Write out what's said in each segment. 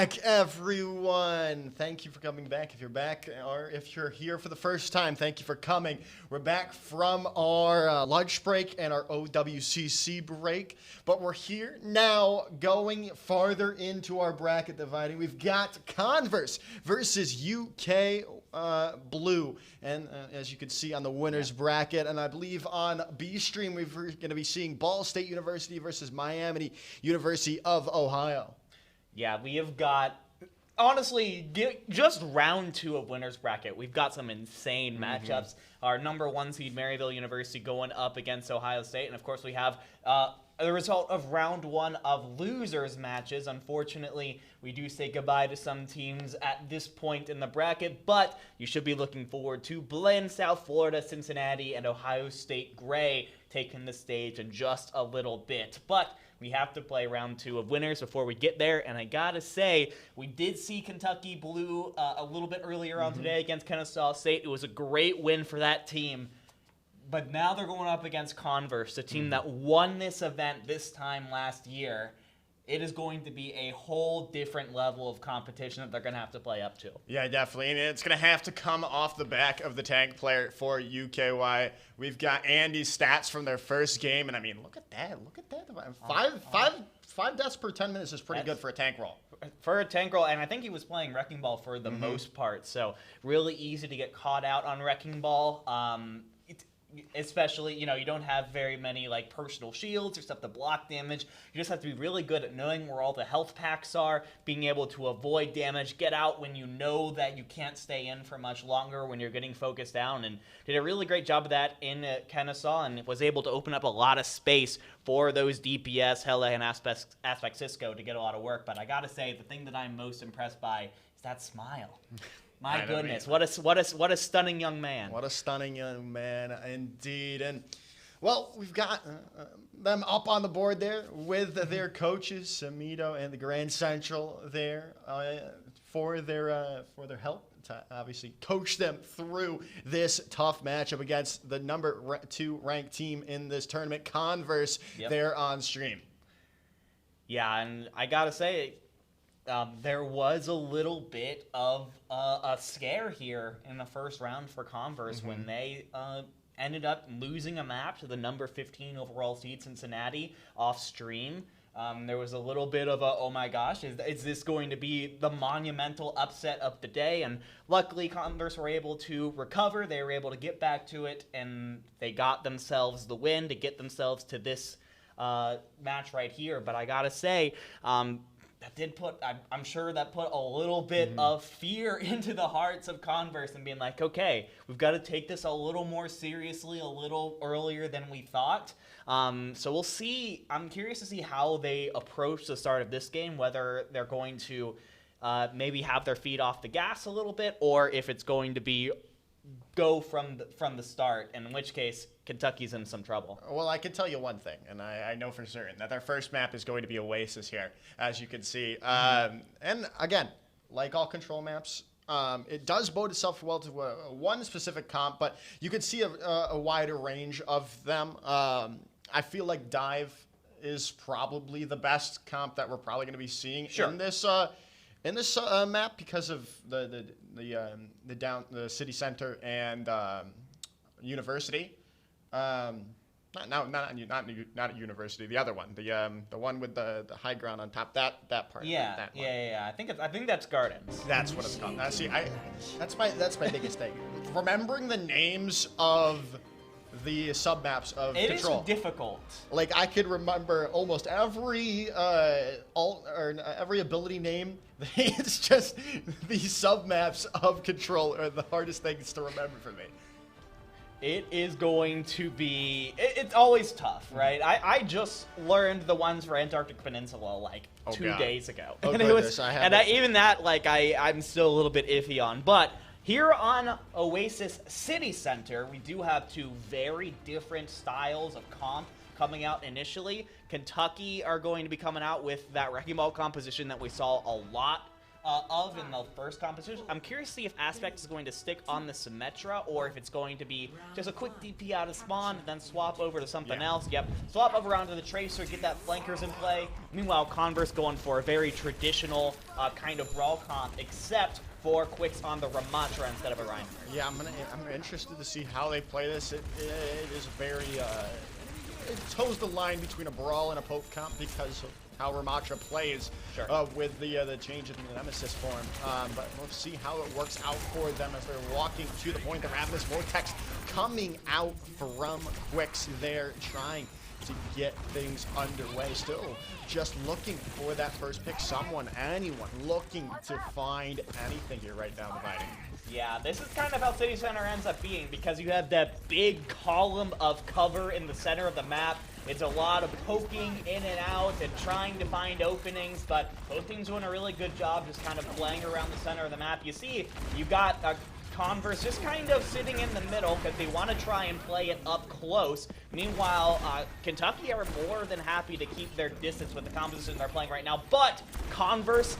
back, everyone. Thank you for coming back. If you're back or if you're here for the first time, thank you for coming. We're back from our lunch break and our OWCC break, but we're here now going farther into our bracket dividing. We've got Converse versus UK Blue, and as you can see on the winners bracket, and I believe on B Stream we're going to be seeing Ball State University versus Miami University of Ohio. Yeah, we have got, honestly, just round 2 of winners bracket. We've got some insane matchups. Our number 1 seed Maryville University going up against Ohio State, and of course we have the result of round 1 of losers matches. Unfortunately, we do say goodbye to some teams at this point in the bracket, but you should be looking forward to Blinn, South Florida, Cincinnati, and Ohio State Gray taking the stage in just a little bit. But we have to play round 2 of winners before we get there, and I gotta say, we did see Kentucky Blue a little bit earlier on today against Kennesaw State. It was a great win for that team. But now they're going up against Converse, a team that won this event this time last year. It is going to be a whole different level of competition that they're going to have to play up to. Yeah, definitely. And it's going to have to come off the back of the tank player for UKY. We've got Andy's stats from their first game. And, I mean, look at that. Look at that. Five deaths per 10 minutes is pretty good for a tank roll. For a tank roll, and I think he was playing Wrecking Ball for the most part. So really easy to get caught out on Wrecking Ball. Especially, you know, you don't have very many like personal shields or stuff to block damage. You just have to be really good at knowing where all the health packs are, being able to avoid damage, get out when you know that you can't stay in for much longer when you're getting focused down, and did a really great job of that in Kennesaw, and was able to open up a lot of space for those DPS, Hele, and Aspect Cisco to get a lot of work. But I gotta say, the thing that I'm most impressed by is that smile. My goodness, what a stunning young man. What a stunning young man, indeed. And, well, we've got them up on the board there with their coaches, Samito and the Grand Central there for their help to obviously coach them through this tough matchup against the number 2 ranked team in this tournament, Converse, there on stream. Yeah, and I got to say, there was a little bit of a scare here in the first round for Converse when they ended up losing a map to the number 15 overall seed Cincinnati off stream. There was a little bit of a, oh my gosh, is this going to be the monumental upset of the day? And luckily Converse were able to recover. They were able to get back to it, and they got themselves the win to get themselves to this match right here. But I gotta say, that did put, I'm sure that put a little bit of fear into the hearts of Converse and being like, okay, we've got to take this a little more seriously, a little earlier than we thought. So we'll see. I'm curious to see how they approach the start of this game, whether they're going to maybe have their feet off the gas a little bit, or if it's going to be go from the start, in which case Kentucky's in some trouble. Well, I can tell you one thing, and I know for certain that their first map is going to be Oasis here, as you can see. And again, like all control maps, it does bode itself well to one specific comp, but you can see a wider range of them. I feel like Dive is probably the best comp that we're probably going to be seeing in this map because of the city center and university. Not at university. The other one, the one with the high ground on top. That part. Yeah, I think that's Gardens. That's what it's called. That's my biggest thing. Remembering the names of the sub maps of Control. It is difficult. Like, I could remember almost every every ability name. It's just the sub maps of Control are the hardest things to remember for me. It is going to be, it's always tough, right? I just learned the ones for Antarctic Peninsula like 2 days ago. Oh, and goodness, even that, like, I'm still a little bit iffy on. But here on Oasis City Center, we do have 2 very different styles of comp coming out initially. Kentucky are going to be coming out with that Wrecking Ball composition that we saw a lot of in the first competition. I'm curious to see if Aspect is going to stick on the Symmetra or if it's going to be just a quick DP out of spawn and then swap over to something else. Yep, swap over onto the Tracer, get that flankers in play. Meanwhile, Converse going for a very traditional kind of brawl comp, except for quicks on the Ramatra instead of Orion. Yeah, I'm interested to see how they play this. It is very it toes the line between a brawl and a poke comp because of how Ramatra plays with the change in the Nemesis form. But we'll see how it works out for them as they're walking to the point. They're having this Vortex coming out from Quicks there, trying to get things underway. Still just looking for that first pick. Anyone looking to find anything here right now dividing. Yeah, this is kind of how City Center ends up being because you have that big column of cover in the center of the map. It's a lot of poking in and out and trying to find openings, but both teams doing a really good job just kind of playing around the center of the map. You see, you got Converse just kind of sitting in the middle because they want to try and play it up close. Meanwhile, Kentucky are more than happy to keep their distance with the composition they're playing right now, but Converse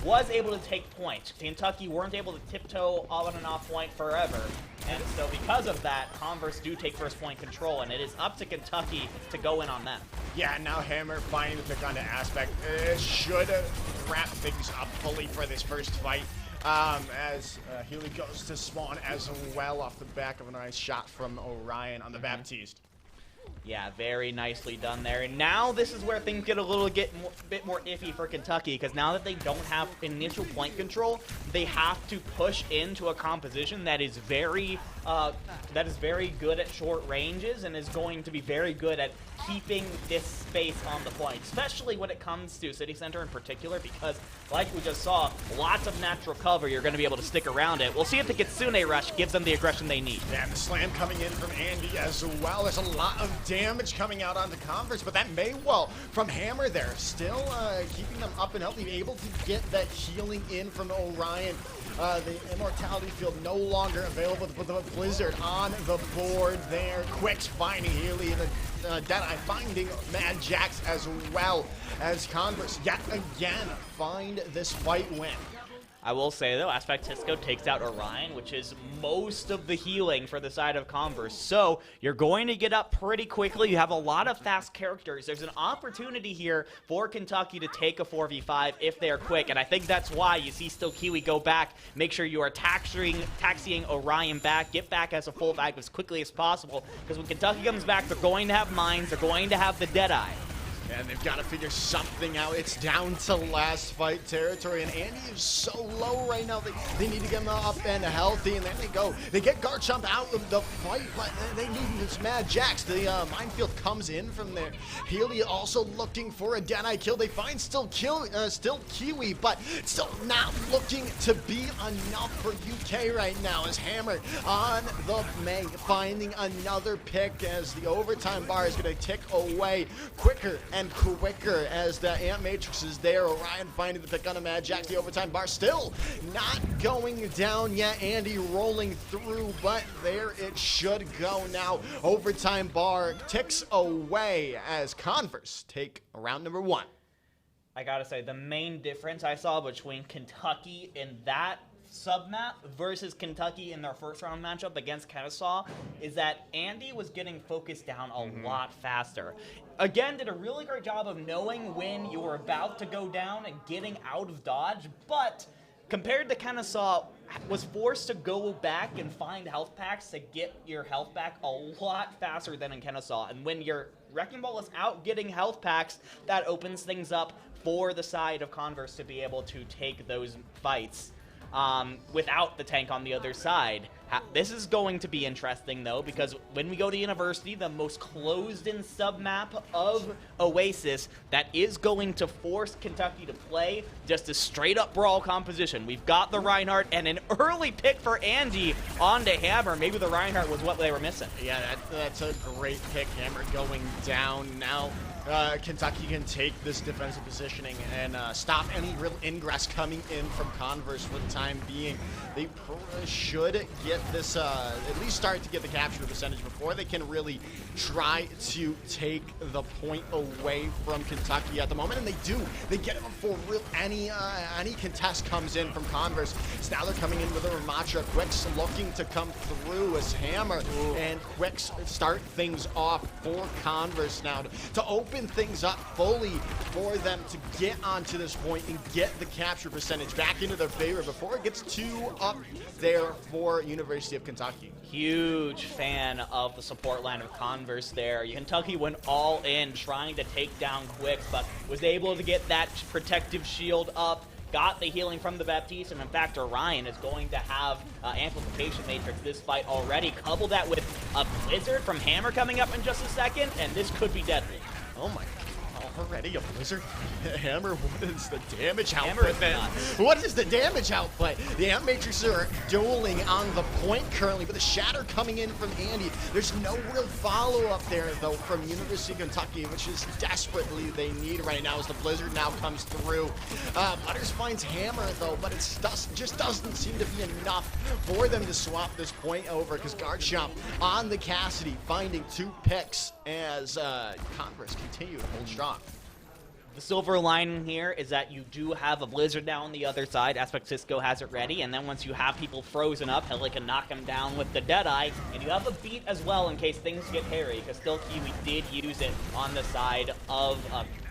was able to take point. Kentucky weren't able to tiptoe on and off point forever. And so because of that, Converse do take first point control, and it is up to Kentucky to go in on them. Yeah, now Hammer finding the pick onto Aspect. It should wrap things up fully for this first fight. As Healy goes to spawn as well off the back of a nice shot from Orion on the Baptiste. Yeah, very nicely done there. And now this is where things get a little bit more iffy for Kentucky, because now that they don't have initial point control, they have to push into a composition that is very good at short ranges and is going to be very good at keeping this space on the point, especially when it comes to City Center in particular, because like we just saw, lots of natural cover, you're going to be able to stick around it. We'll see if the Kitsune rush gives them the aggression they need. Yeah, and the slam coming in from Andy as well. There's a lot of damage coming out on the Converse, but that may well from Hammer there, still keeping them up and healthy, able to get that healing in from Orion. The Immortality Field no longer available, but the Blizzard on the board there. Quicks finding Healy, and the Deadeye finding Mad Jax as well as Converse yet again find this fight win. I will say, though, Aspect Tisco takes out Orion, which is most of the healing for the side of Converse. So you're going to get up pretty quickly. You have a lot of fast characters. There's an opportunity here for Kentucky to take a 4v5 if they're quick, and I think that's why you see still Kiwi go back, make sure you are taxiing Orion back, get back as a full bag as quickly as possible, because when Kentucky comes back, they're going to have mines, they're going to have the Deadeye. And they've got to figure something out. It's down to last fight territory, and Andy is so low right now. They need to get him up and healthy, and there they go. They get Garchomp out of the fight, but they need this Mad Jax. The minefield comes in from there. Healy also looking for a Deadeye kill. They find still Kiwi, but still not looking to be enough for UK right now, as Hammer on the Meg finding another pick as the overtime bar is going to tick away quicker and quicker as the Ant Matrix is there. Orion finding the pick on a Mad Jax. The overtime bar still not going down yet. Andy rolling through, but there it should go now. Overtime bar ticks away as Converse take round number 1. I gotta say, the main difference I saw between Kentucky in that submap versus Kentucky in their first round matchup against Kennesaw is that Andy was getting focused down a lot faster. Again, did a really great job of knowing when you were about to go down and getting out of dodge, but compared to Kennesaw, was forced to go back and find health packs to get your health back a lot faster than in Kennesaw. And when your Wrecking Ball is out getting health packs, that opens things up for the side of Converse to be able to take those fights without the tank on the other side. This is going to be interesting, though, because when we go to University, the most closed-in submap of Oasis, that is going to force Kentucky to play just a straight-up brawl composition. We've got the Reinhardt and an early pick for Andy onto Hammer. Maybe the Reinhardt was what they were missing. Yeah, that's a great pick. Hammer going down now. Kentucky can take this defensive positioning and stop any real ingress coming in from Converse for the time being. They should get this, at least start to get the capture percentage before they can really try to take the point away from Kentucky at the moment, and they do. They get it before real any contest comes in from Converse. So now they're coming in with a Ramacha. Quicks looking to come through as Hammer, and Quicks start things off for Converse now to open things up fully for them to get onto this point and get the capture percentage back into their favor before it gets too up there for University of Kentucky. Huge fan of the support line of Converse there. Kentucky went all in trying to take down Quicks, but was able to get that protective shield up, got the healing from the Baptiste, and in fact Orion is going to have Amplification Matrix this fight already. Couple that with a Blizzard from Hammer coming up in just a second, and this could be deadly. Oh my god. Already a Blizzard? Hammer, what is the damage Hammer output? What is the damage output? The Amp Matrixes are dueling on the point currently, but the Shatter coming in from Andy. There's no real follow-up there, though, from University of Kentucky, which is desperately they need right now as the Blizzard now comes through. Butters finds Hammer, though, but it just doesn't seem to be enough for them to swap this point over, because Guardshop on the Cassidy finding 2 picks as Converse continue to hold strong. The silver lining here is that you do have a Blizzard now on the other side. Aspect Cisco has it ready, and then once you have people frozen up, Heli can knock him down with the Deadeye, and you have a beat as well in case things get hairy, because still Kiwi did use it on the side of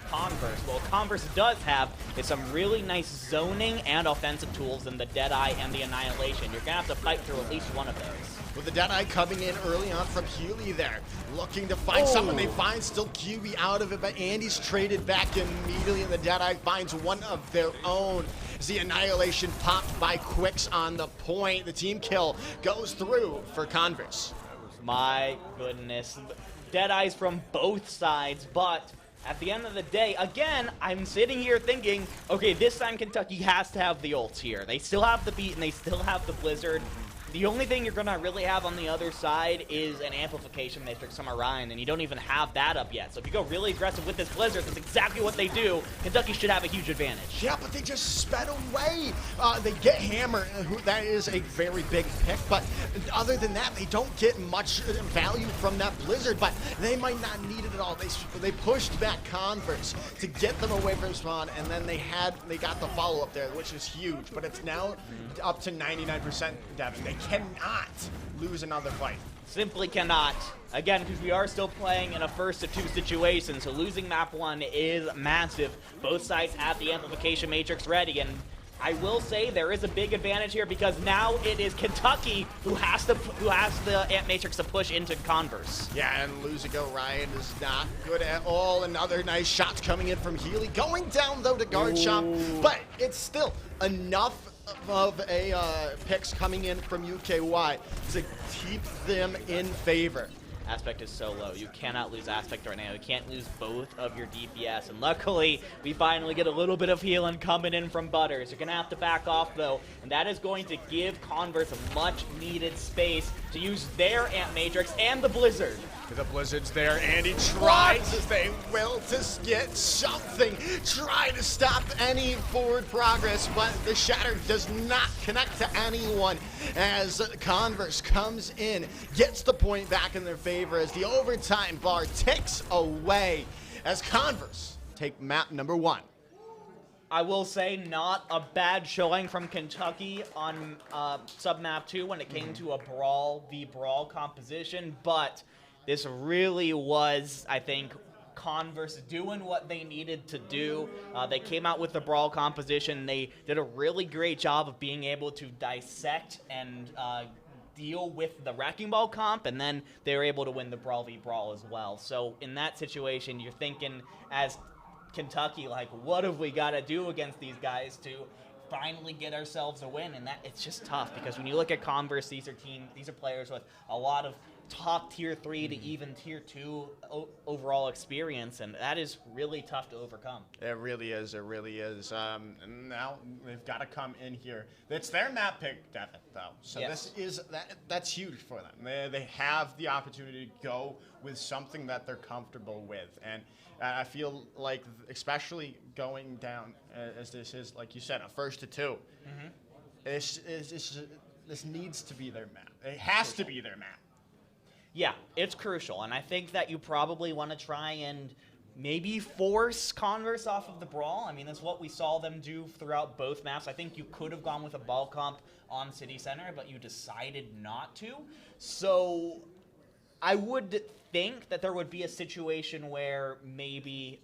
Converse. Well, Converse does have is some really nice zoning and offensive tools in the Deadeye and the Annihilation. You're going to have to fight through at least one of those. With the Deadeye coming in early on from Healy there, looking to find someone. They find still QB out of it, but Andy's traded back immediately, and the Deadeye finds one of their own. As the Annihilation popped by Quicks on the point, the team kill goes through for Converse. My goodness. Deadeyes from both sides, but at the end of the day, again, I'm sitting here thinking, okay, this time Kentucky has to have the ults here. They still have the beat and they still have the Blizzard. The only thing you're going to really have on the other side is an Amplification Matrix from Orion, and you don't even have that up yet. So if you go really aggressive with this Blizzard, that's exactly what they do. Kentucky should have a huge advantage. Yeah, but they just sped away. They get Hammer, that is a very big pick, but other than that, they don't get much value from that Blizzard, but they might not need it at all. They pushed back Converse to get them away from spawn, and then they got the follow-up there, which is huge, but it's now up to 99%, Devin. They cannot lose another fight. Simply cannot. Again, because we are still playing in a first of 2 situation, so losing map 1 is massive. Both sides have the Amplification Matrix ready, and I will say there is a big advantage here because now it is Kentucky who has the Amp Matrix to push into Converse. Yeah, and losing Orion is not good at all. Another nice shot coming in from Healy. Going down, though, to Guardshop, but it's still enough of a picks coming in from UKY to keep them in favor. Aspect is so low. You cannot lose Aspect right now. You can't lose both of your DPS. And luckily, we finally get a little bit of healing coming in from Butters. You're going to have to back off, though. And that is going to give Converse a much-needed space to use their Amp Matrix and the Blizzard. The Blizzard's there, and he tries as they will to get something. Try to stop any forward progress, but the Shatter does not connect to anyone as Converse comes in, gets the point back in their favor as the overtime bar ticks away as Converse take map number 1. I will say not a bad showing from Kentucky on sub-map 2 when it came to a Brawl v Brawl composition, but this really was, I think, Converse doing what they needed to do. They came out with the Brawl composition. They did a really great job of being able to dissect and deal with the Wrecking Ball comp, and then they were able to win the Brawl v Brawl as well. So in that situation, you're thinking as Kentucky, like, what have we got to do against these guys to finally get ourselves a win? And that it's just tough because when you look at Converse, these are players with a lot of top tier 3 to even tier 2 overall experience, and that is really tough to overcome. It really is. It really is. And now they've got to come in here. It's their map pick, Devin, though. So Yes. that's huge for them. They have the opportunity to go with something that they're comfortable with, and I feel like, especially going down as this is, like you said, a 1st to 2. This needs to be their map. It has to be their map. Yeah, it's crucial, and I think that you probably want to try and maybe force Converse off of the brawl. I mean, that's what we saw them do throughout both maps. I think you could have gone with a ball comp on City Center, but you decided not to. So I would think that there would be a situation where maybe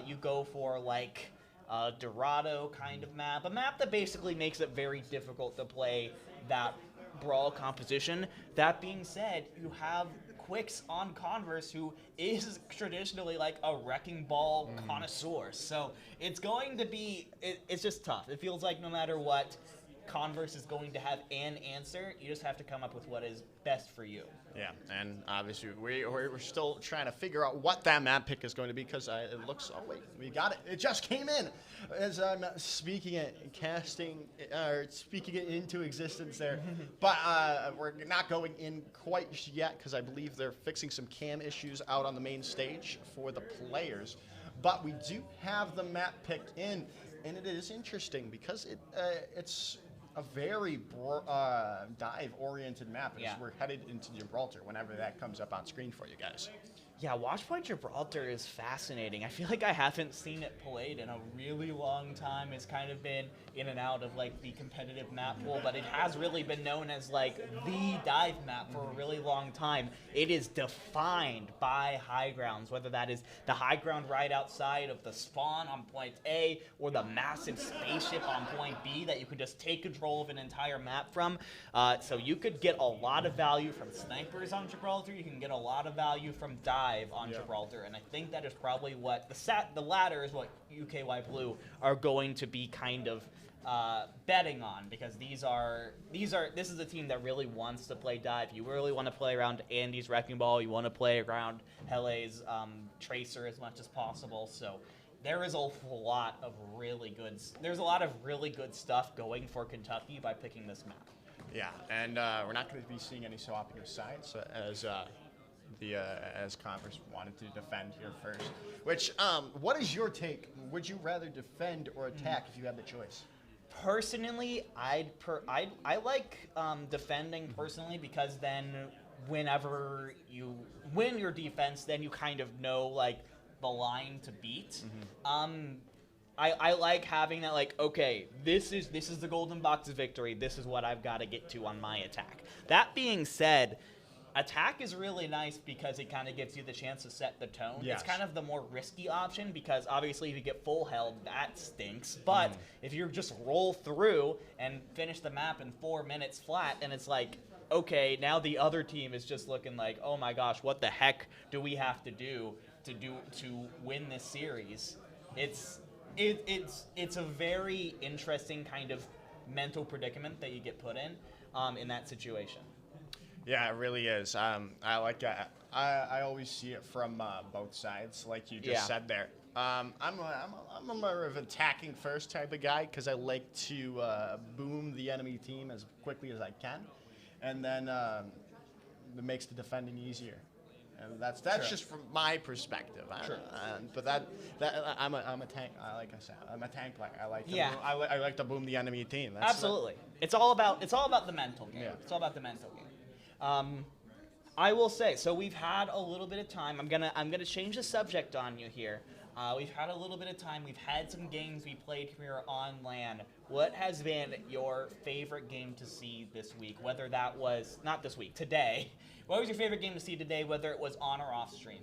you go for like a Dorado kind of map, a map that basically makes it very difficult to play that brawl composition. That being said, you have Quicks on Converse, who is traditionally like a wrecking ball connoisseur. So it's going to be, it's just tough. It feels like no matter what, Converse is going to have an answer. You just have to come up with what is best for you. Yeah, and obviously we're still trying to figure out what that map pick is going to be, because it looks, oh wait, we got it. It just came in as I'm speaking it, speaking it into existence there. But we're not going in quite yet, because I believe they're fixing some cam issues out on the main stage for the players. But we do have the map picked in, and it is interesting because it's a very dive-oriented map as we're headed into Gibraltar whenever that comes up on screen for you guys. Yeah, Watchpoint Gibraltar is fascinating. I feel like I haven't seen it played in a really long time. It's kind of been in and out of like the competitive map pool, but it has really been known as like the dive map for a really long time. It is defined by high grounds, whether that is the high ground right outside of the spawn on point A or the massive spaceship on point B that you could just take control of an entire map from. So you could get a lot of value from snipers on Gibraltar. You can get a lot of value from dive on Gibraltar, and I think that is probably what the latter is what UKY Blue are going to be kind of betting on, because this is a team that really wants to play dive. You really want to play around Andy's Wrecking Ball. You want to play around Hele's Tracer as much as possible. So there is a lot of really good stuff going for Kentucky by picking this map. Yeah, and we're not going to be seeing any swapping of sides as Converse wanted to defend here first. Which, what is your take? Would you rather defend or attack if you had the choice? Personally, I like defending personally, because then whenever you win your defense, then you kind of know like the line to beat. I like having that, like, okay, this is the golden box of victory. This is what I've got to get to on my attack. That being said, attack is really nice because it kind of gives you the chance to set the tone. Yes. It's kind of the more risky option, because obviously if you get full held, that stinks. But if you just roll through and finish the map in 4 minutes flat, and it's like, okay, now the other team is just looking like, oh my gosh, what the heck do we have to do to win this series? It's a very interesting kind of mental predicament that you get put in that situation. Yeah, it really is. I like that. I always see it from both sides, like you just said there. I'm a more of an attacking first type of guy, because I like to boom the enemy team as quickly as I can, and then it makes the defending easier. And that's just from my perspective. But I'm a tank. Like I said, I'm a tank player. I like to boom the enemy team. Absolutely. It's all about the mental game. Yeah. It's all about the mental game. I will say, so we've had a little bit of time. I'm gonna change the subject on you here. We've had a little bit of time. We've had some games we played here on LAN. What has been your favorite game to see this week? Whether that was not this week, today. What was your favorite game to see today? Whether it was on or off stream?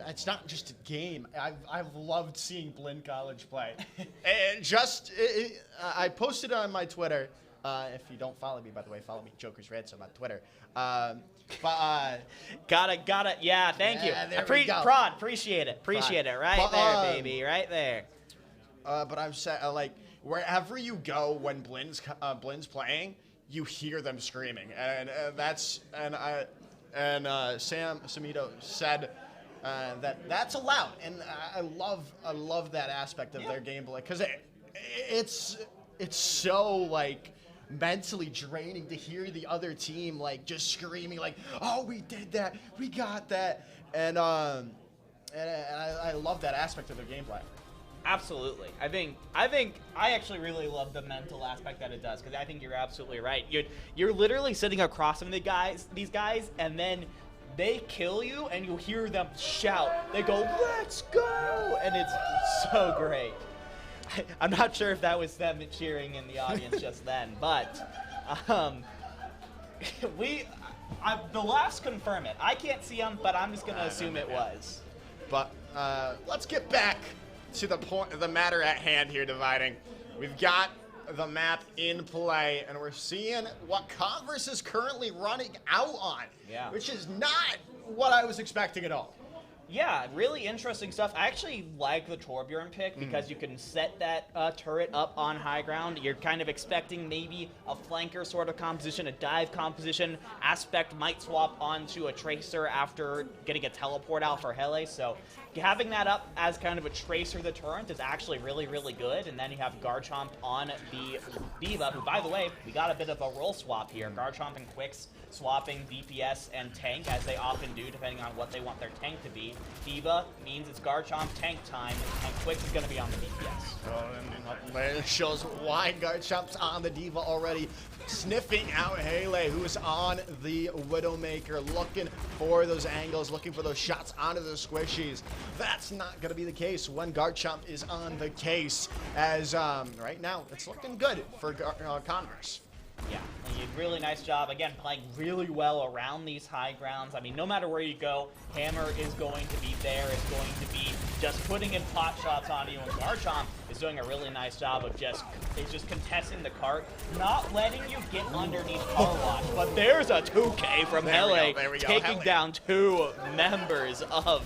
It's not just a game. I've loved seeing Blinn College play. I posted on my Twitter. If you don't follow me, by the way, follow me, Joker's Ransom on Twitter. Got it. Yeah, thank you. Prod, appreciate it. Right there, baby, right there. But I'm like, wherever you go when Blinn's playing, you hear them screaming, and Sam Samito said that's allowed, and I love that aspect of their gameplay because it's so like mentally draining to hear the other team like just screaming like, oh, we did that, we got that, and I love that aspect of their gameplay. Absolutely. I actually really love the mental aspect that it does, because I think you're absolutely right. You're literally sitting across from these guys, and then they kill you, and you hear them shout. They go, "Let's go!" And it's so great. I'm not sure if that was them cheering in the audience just then, but the laughs confirm it. I can't see them, but I'm just gonna assume it was. But let's get back to the matter at hand here, Dividing. We've got the map in play, and we're seeing what Converse is currently running out on, which is not what I was expecting at all. Yeah, really interesting stuff. I actually like the Torbjorn pick because you can set that turret up on high ground. You're kind of expecting maybe a flanker sort of composition, a dive composition. Aspect might swap onto a Tracer after getting a teleport out for Hele, so having that up as kind of a Tracer the turret is actually really, really good. And then you have Garchomp on the D.Va, who, by the way, we got a bit of a role swap here. Garchomp and Quicks swapping DPS and tank, as they often do, depending on what they want their tank to be. D.Va means it's Garchomp tank time, and Quicks is going to be on the DPS. Oh, and it shows why Garchomp's on the D.Va already, sniffing out Hele, who is on the Widowmaker, looking for those angles, looking for those shots onto the squishies. That's not going to be the case when Garchomp is on the case, as right now it's looking good for Converse. Yeah, and you did a really nice job, again, playing really well around these high grounds. I mean, no matter where you go, Hammer is going to be there, is going to be just putting in pot shots on you, and Garchomp is doing a really nice job of just contesting the cart, not letting you get underneath car watch. But there's a 2K from Hele, taking down 2 members of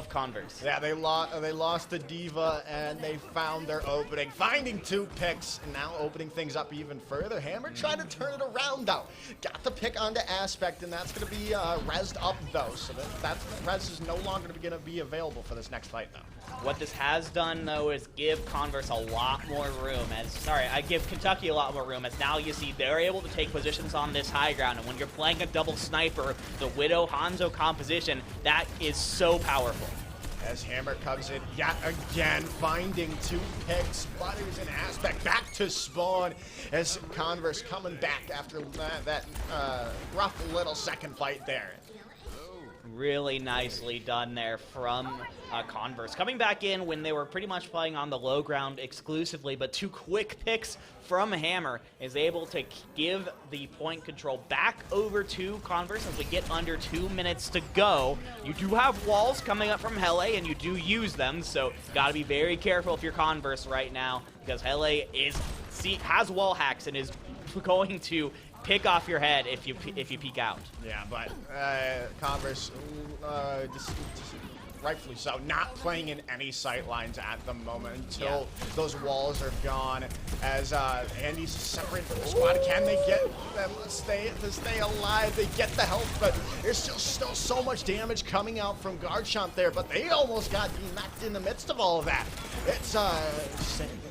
Converse. Yeah, they lost the D.Va, and they found their opening, finding 2 picks, and now opening things up even further. Hammer trying to turn it around, though. Got the pick onto Aspect, and that's going to be rezzed up, though, so that res is no longer going to be available for this next fight, though. What this has done, though, is give Converse a lot more room. I give Kentucky a lot more room, as now you see they're able to take positions on this high ground, and when you're playing a double sniper, the Widow Hanzo composition, that is so powerful. As Hammer comes in yet again, finding 2 picks, Butters and Aspect back to spawn, as Converse coming back after that rough little second fight there. Really nicely done there from Converse. Coming back in when they were pretty much playing on the low ground exclusively, but 2 quick picks from Hammer is able to give the point control back over to Converse as we get under 2 minutes to go. You do have walls coming up from Hele, and you do use them, so gotta be very careful if you're Converse right now, because Hele has wall hacks and is going to pick off your head if you peek out. Yeah, but Converse, rightfully so, not playing in any sight lines at the moment until those walls are gone. As Andy's separate from the squad, can they get them to stay alive? They get the health, but there's still so much damage coming out from Garchomp there, but they almost got knocked in the midst of all of that. It's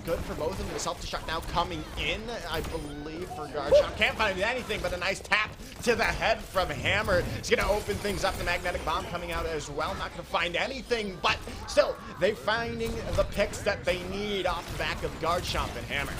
good for both of them. The self-destruct now coming in, I believe, for Garchomp. Can't find anything but a nice tap to the head from Hammer. It's going to open things up. The magnetic bomb coming out as well. Not going to find anything, but still, they're finding the picks that they need off the back of Garchomp and Hammer.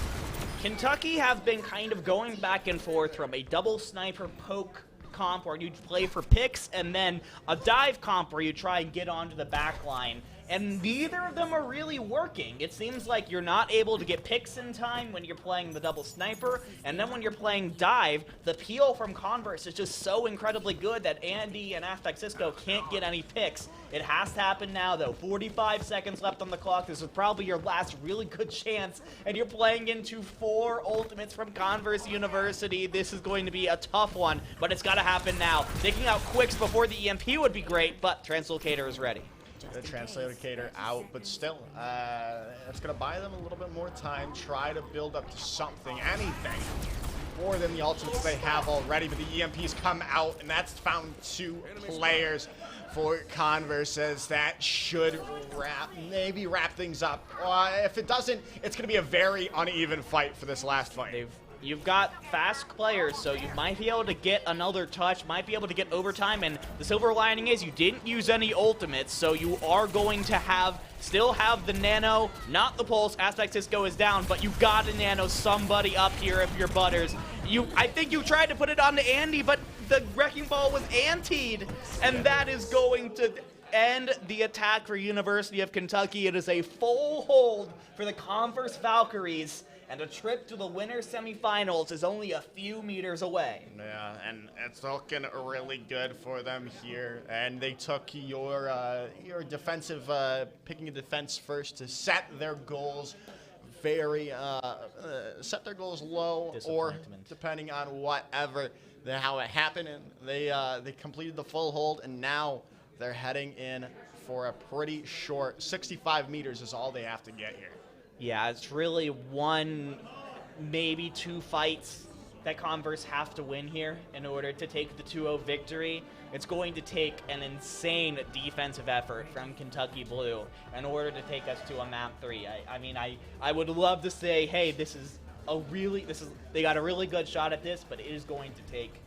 Kentucky have been kind of going back and forth from a double sniper poke comp where you play for picks, and then a dive comp where you try and get onto the back line. And neither of them are really working. It seems like you're not able to get picks in time when you're playing the double sniper, and then when you're playing dive, the peel from Converse is just so incredibly good that Andy and Aspect Cisco can't get any picks. It has to happen now, though. 45 seconds left on the clock. This is probably your last really good chance, and you're playing into 4 ultimates from Converse University. This is going to be a tough one, but it's got to happen now. Taking out Quicks before the EMP would be great, but Translocator is ready. The Translocator out, but still, it's going to buy them a little bit more time, try to build up to something, anything. more than the ultimates they have already, but the EMPs come out, and that's found 2 players for Converse, as that should maybe wrap things up. If it doesn't, it's going to be a very uneven fight for this last fight. You've got fast players, so you might be able to get another touch, might be able to get overtime, and the silver lining is you didn't use any ultimates, so you are going to still have the nano, not the pulse. Aspect Cisco is down, but you got to nano somebody up here if you're Butters. I think you tried to put it on to Andy, but the Wrecking Ball was antied, and that is going to end the attack for University of Kentucky. It is a full hold for the Converse Valkyries, and a trip to the winter semifinals is only a few meters away. Yeah, and it's looking really good for them here. And they took your defensive, picking a defense first to set their goals set their goals low, or depending on whatever, how it happened. And they completed the full hold, and now they're heading in for a pretty short 65 meters is all they have to get here. Yeah, it's really 1, maybe 2 fights that Converse have to win here in order to take the 2-0 victory. It's going to take an insane defensive effort from Kentucky Blue in order to take us to a map 3. I would love to say, hey, they got a really good shot at this, but it is going to take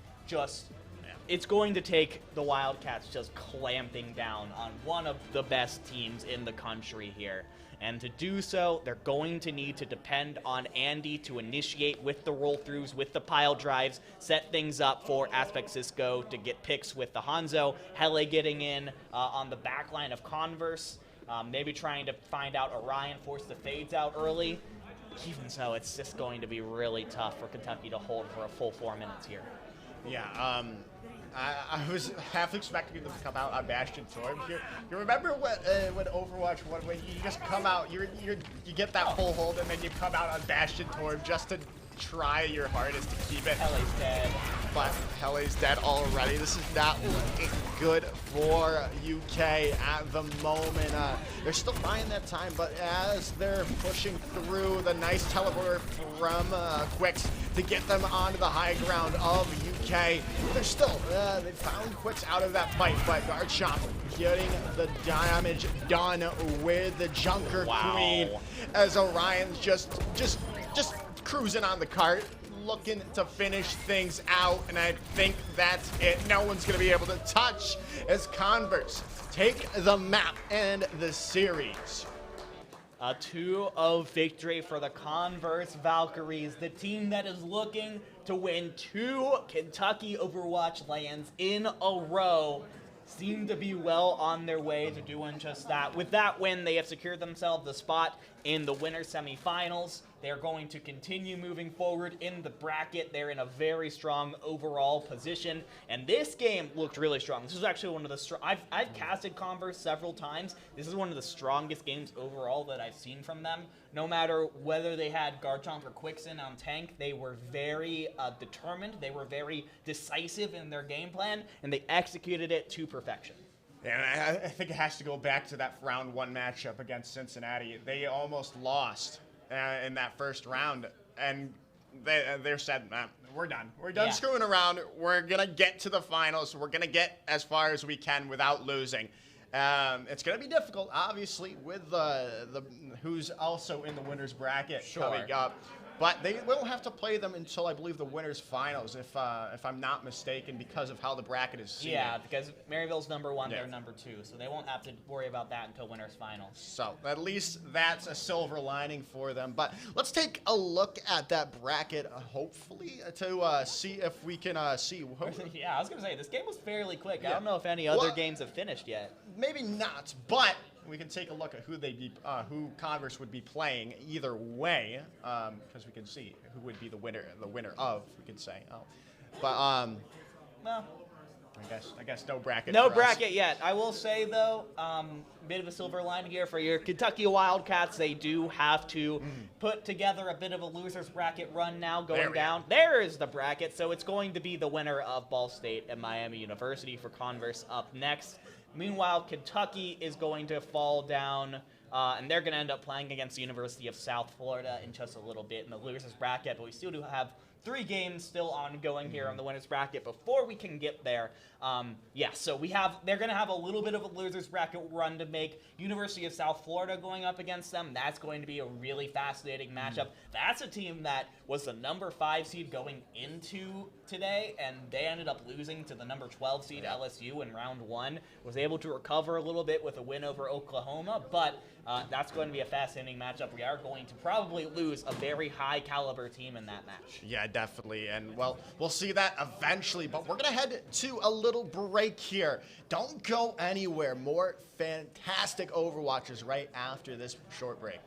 it's going to take the Wildcats just clamping down on one of the best teams in the country here. And to do so, they're going to need to depend on Andy to initiate with the roll-throughs, with the pile drives, set things up for Aspect Cisco to get picks with the Hanzo, Hele getting in on the back line of Converse, maybe trying to find out Orion, force the fades out early. Even so, it's just going to be really tough for Kentucky to hold for a full 4 minutes here. Yeah, I was half expecting them to come out on Bastion Torm here. You remember when Overwatch 1, when you just come out, you get that full hold, and then you come out on Bastion Torm just to try your hardest to keep it. Hele's dead. But Hele's dead already. This is not looking good for UK at the moment. They're still buying that time, but as they're pushing through, the nice teleporter from Quicks to get them onto the high ground of UK. They're still, they found Quicks out of that fight, but Garchomp getting the damage done with the Junker Queen, as Orion's just cruising on the cart, looking to finish things out, and I think that's it. No one's going to be able to touch as Converse take the map and the series. A 2-0 victory for the Converse Valkyries, the team that is looking to win 2 Kentucky Overwatch LANs in a row. Seem to be well on their way to doing just that. With that win, they have secured themselves a spot in the winter semifinals. They're going to continue moving forward in the bracket. They're in a very strong overall position, and this game looked really strong. This is actually one of the I've casted Converse several times. This is one of the strongest games overall that I've seen from them. No matter whether they had Garchomp or Quickson on tank, they were very determined. They were very decisive in their game plan, and they executed it to perfection. And I think it has to go back to that round 1 matchup against Cincinnati. They almost lost in that first round, and they said, man, we're done. We're done screwing around. We're going to get to the finals. We're going to get as far as we can without losing. It's going to be difficult, obviously, with the who's also in the winner's bracket coming up. But they will have to play them until, I believe, the winners finals, if I'm not mistaken, because of how the bracket is seeded. Yeah, because Maryville's number 1, they're number 2, so they won't have to worry about that until winners finals. So at least that's a silver lining for them. But let's take a look at that bracket, hopefully, to see if we can see. Yeah, I was going to say, this game was fairly quick. Yeah. I don't know if any other games have finished yet. Maybe not, but we can take a look at who Converse would be playing either way, because we can see who would be the winner of, we could say. But well, I guess no bracket. No bracket yet. I will say though, bit of a silver lining here for your Kentucky Wildcats. They do have to put together a bit of a losers bracket run now going down. There is the bracket, so it's going to be the winner of Ball State and Miami University for Converse up next. Meanwhile, Kentucky is going to fall down, and they're going to end up playing against the University of South Florida in just a little bit in the losers bracket. But we still do have 3 games still ongoing here on the winners bracket before we can get there. Yeah, so they're going to have a little bit of a losers bracket run to make. University of South Florida going up against them. That's going to be a really fascinating matchup. That's a team that was the number 5 seed going into today, and they ended up losing to the number 12 seed LSU in round 1. Was able to recover a little bit with a win over Oklahoma, but that's going to be a fascinating matchup. We are going to probably lose a very high caliber team in that match. Yeah, definitely. And, well, we'll see that eventually. But we're going to head to a little break here. Don't go anywhere. More fantastic Overwatches right after this short break.